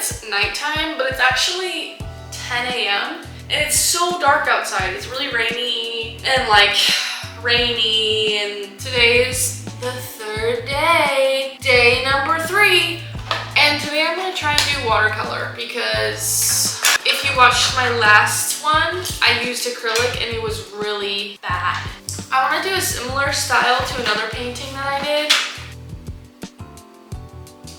it's nighttime, but it's actually 10 a.m. and it's so dark outside. It's really rainy and and today is the third day, day number 3. And today I'm gonna try and do watercolor because if you watched my last one, I used acrylic and it was really bad. I wanna do a similar style to another painting that I did.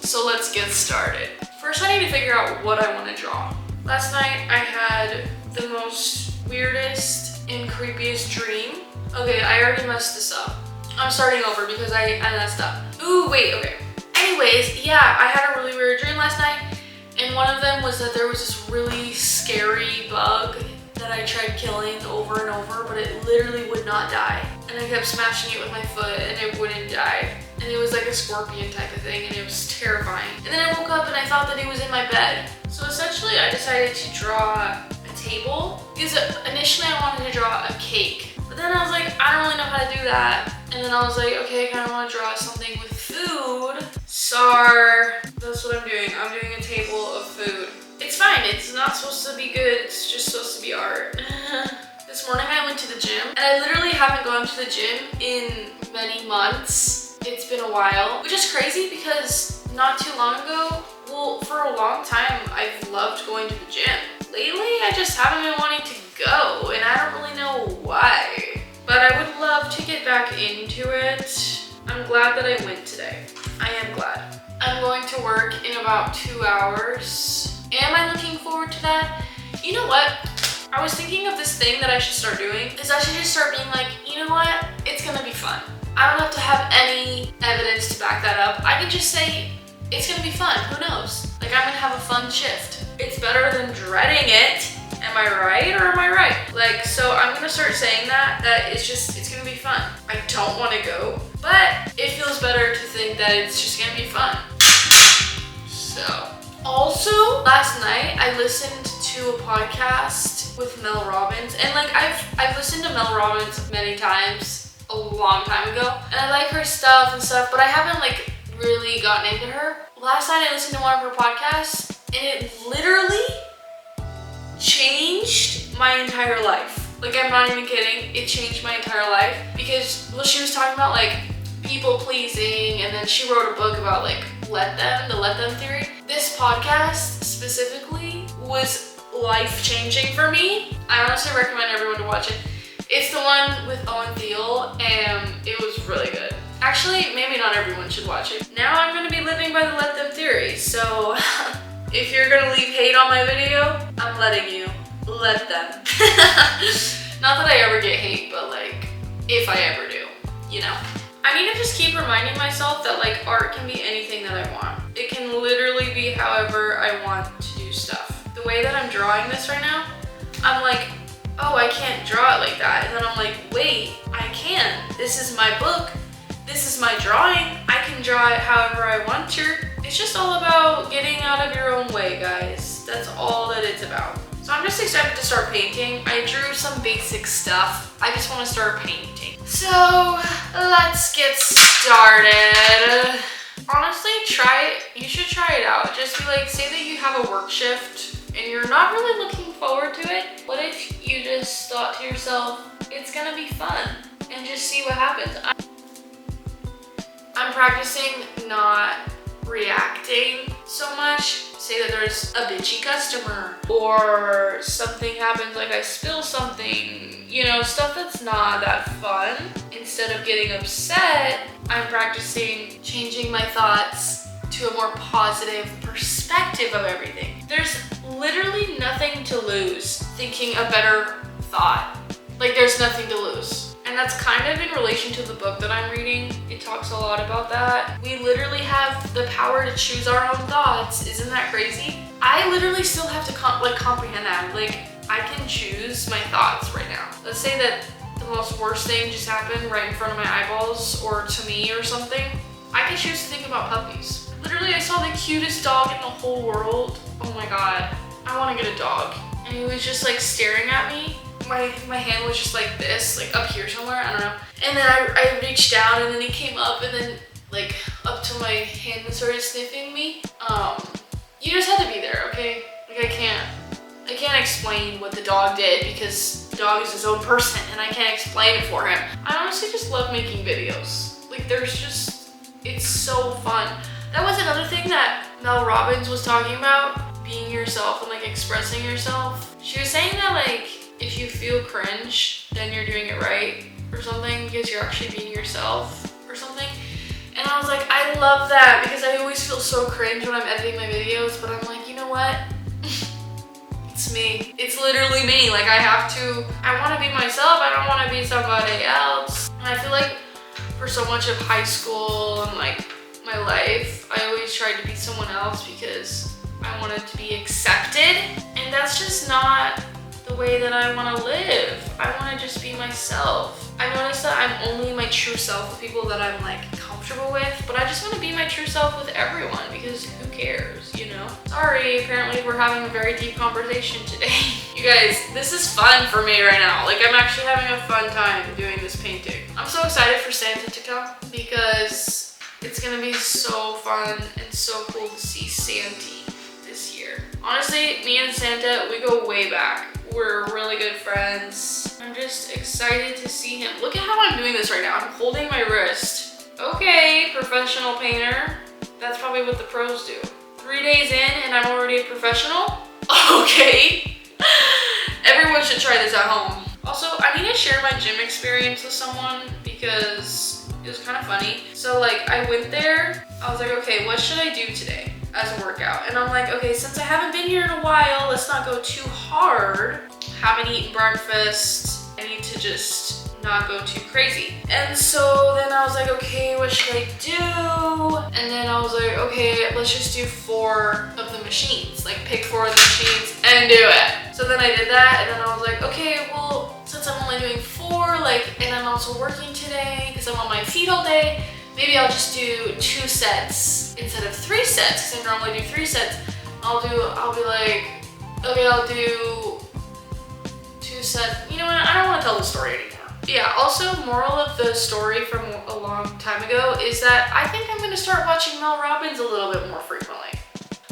So let's get started. First I need to figure out what I wanna draw. Last night I had the most weirdest and creepiest dream. Okay, I already messed this up. I'm starting over because I messed up. Ooh, wait, okay. Anyways, yeah, I had a really weird dream last night, and one of them was that there was this really scary bug that I tried killing over and over, but it literally would not die. And I kept smashing it with my foot and it wouldn't die. And it was like a scorpion type of thing and it was terrifying. And then I woke up and I thought that it was in my bed. So essentially I decided to draw a table because initially I wanted to draw a cake. But then I was like, I don't really know how to do that. And then I was like, okay, I kind of want to draw something with food. So that's what I'm doing. I'm doing a table of food. It's fine. It's not supposed to be good. It's just supposed to be art. This morning I went to the gym and I literally haven't gone to the gym in many months. It's been a while, which is crazy because not too long ago, well, for a long time, I've loved going to the gym. Lately, I just haven't been wanting to go and I don't really know why. But I would love to get back into it. I'm glad that I went today. I am glad. I'm going to work in about 2 hours. Am I looking forward to that? You know what? I was thinking of this thing that I should start doing is I should just start being like, you know what? It's gonna be fun. I don't have to have any evidence to back that up. I can just say, it's gonna be fun, who knows? Like I'm gonna have a fun shift. It's better than dreading it. Am I right or am I right? Like, so I'm gonna start saying that it's gonna be fun. I don't wanna go, but it feels better to think that it's just gonna be fun. So, also last night I listened to a podcast with Mel Robbins, and like I've listened to Mel Robbins many times a long time ago, and I like her stuff and stuff, but I haven't like really gotten into her. Last night I listened to one of her podcasts, and it literally changed my entire life. Like I'm not even kidding, it changed my entire life because she was talking about like people pleasing, and then she wrote a book about like the let them theory. This podcast specifically was life-changing for me. I honestly recommend everyone to watch it. It's the one with Owen Thiel and it was really good. Actually, maybe not everyone should watch it. Now I'm gonna be living by the let them theory, so if you're gonna leave hate on my video, I'm letting you. Let them. Not that I ever get hate, but like, if I ever do, you know. I need to just keep reminding myself that like art can be anything that I want. It can literally be however I want to do stuff. The way that I'm drawing this right now, I'm like, oh, I can't draw it like that. And then I'm like, wait, I can. This is my book. This is my drawing. I can draw it however I want to. It's just all about getting out of your own way, guys. That's all that it's about. So I'm just excited to start painting. I drew some basic stuff. I just want to start painting. So let's get started. Honestly, you should try it out. Just be like, say that you have a work shift and you're not really looking forward to it. What if you just thought to yourself, it's gonna be fun, and just see what happens. I'm practicing not reacting so much. Say that there's a bitchy customer or something happens, like I spill something, you know, stuff that's not that fun. Instead of getting upset, I'm practicing changing my thoughts to a more positive perspective of everything. There's literally nothing to lose thinking a better thought. Like there's nothing to lose. And that's kind of in relation to the book that I'm reading. It talks a lot about that. We literally have the power to choose our own thoughts. Isn't that crazy? I literally still have to comprehend that. Like I can choose my thoughts right now. Let's say that the most worst thing just happened right in front of my eyeballs or to me or something. I can choose to think about puppies. Literally, I saw the cutest dog in the whole world. Oh my God, I want to get a dog. And he was just like staring at me. My hand was just like this, like up here somewhere, I don't know. And then I reached down and then he came up and then like up to my hand and started sniffing me. You just had to be there, explain what the dog did because the dog is his own person and I can't explain it for him. I honestly just love making videos. Like it's so fun. That was another thing that Mel Robbins was talking about, being yourself and like expressing yourself. She was saying that like if you feel cringe, then you're doing it right or something because you're actually being yourself or something. And I was like, I love that because I always feel so cringe when I'm editing my videos, but I'm like, you know what? It's me. It's literally me. Like I want to be myself. I don't want to be somebody else. And I feel like for so much of high school and like my life, I always tried to be someone else because I wanted to be accepted. And that's just not the way that I want to live. I want to just be myself. I noticed that I'm only my true self with people that I'm like comfortable with, but I just want to be my true self with everyone because who cares, you know? Sorry, apparently we're having a very deep conversation today. You guys, this is fun for me right now. Like I'm actually having a fun time doing this painting. I'm so excited for Santa to come because it's gonna be so fun and so cool to see Santy this year. Honestly, me and Santa, we go way back. We're really good friends. I'm just excited to see him. Look at how I'm doing this right now. I'm holding my wrist. Okay, professional painter. That's probably what the pros do. 3 days in and I'm already a professional? Okay. Everyone should try this at home. Also, I need to share my gym experience with someone because it was kind of funny. So like I went there, I was like, okay, what should I do today as a workout? And I'm like, okay, since I haven't been here in a while, let's not go too hard. Haven't eaten breakfast. I need to just not go too crazy. And so then I was like, okay, what should I do? And then I was like, okay, let's just do 4 of the machines. Like pick 4 of the machines and do it. So then I did that and then I was like, okay, well, since I'm only doing 4, like, and I'm also working today because I'm on my feet all day, maybe I'll just do 2 sets instead of 3 sets because I normally do 3 sets. I'll be like, okay, I'll do 2 sets. You know what? I don't want to tell the story anymore. But yeah, also moral of the story from a long time ago is that I think I'm going to start watching Mel Robbins a little bit more frequently.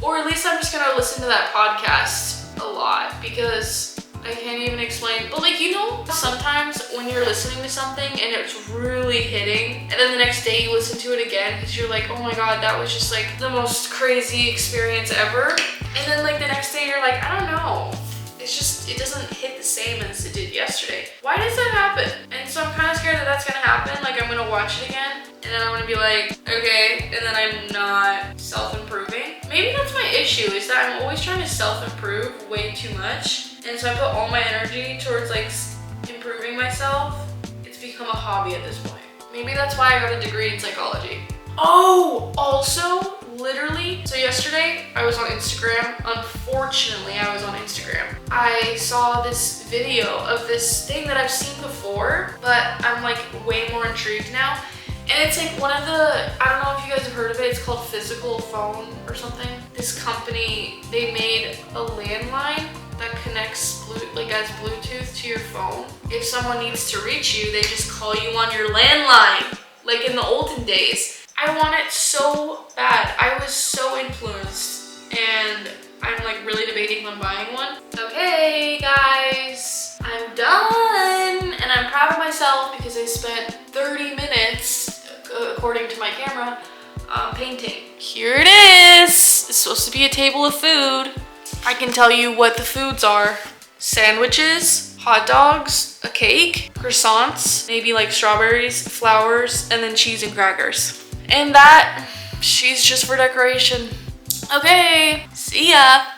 Or at least I'm just going to listen to that podcast a lot because I can't even explain. But like, you know, sometimes when you're listening to something and it's really hitting and then the next day you listen to it again because you're like, oh my God, that was just like the most crazy experience ever. And then like the next day you're like, I don't know. It's just, it doesn't hit the same as it did yesterday. Why does that happen? And so I'm kind of scared that that's gonna happen. Like I'm gonna watch it again and then I'm gonna be like, okay, and then I'm not self-improving. Maybe that's my issue is that I'm always trying to self-improve way too much. And so I put all my energy towards like improving myself. It's become a hobby at this point. Maybe that's why I got a degree in psychology. Oh, also, literally, so yesterday I was on Instagram. Unfortunately, I was on Instagram. I saw this video of this thing that I've seen before, but I'm like way more intrigued now. And it's like one of the, I don't know if you guys have heard of it, it's called Physical Phone or something. This company, they made a landline that connects as Bluetooth to your phone. If someone needs to reach you, they just call you on your landline, like in the olden days. I want it so bad. I was so influenced and I'm like really debating on buying one. Okay guys, I'm done and I'm proud of myself because I spent 30 minutes, according to my camera, painting. Here it is. It's supposed to be a table of food. I can tell you what the foods are. Sandwiches, hot dogs, a cake, croissants, maybe like strawberries, flowers, and then cheese and crackers. And that, she's just for decoration. Okay, see ya.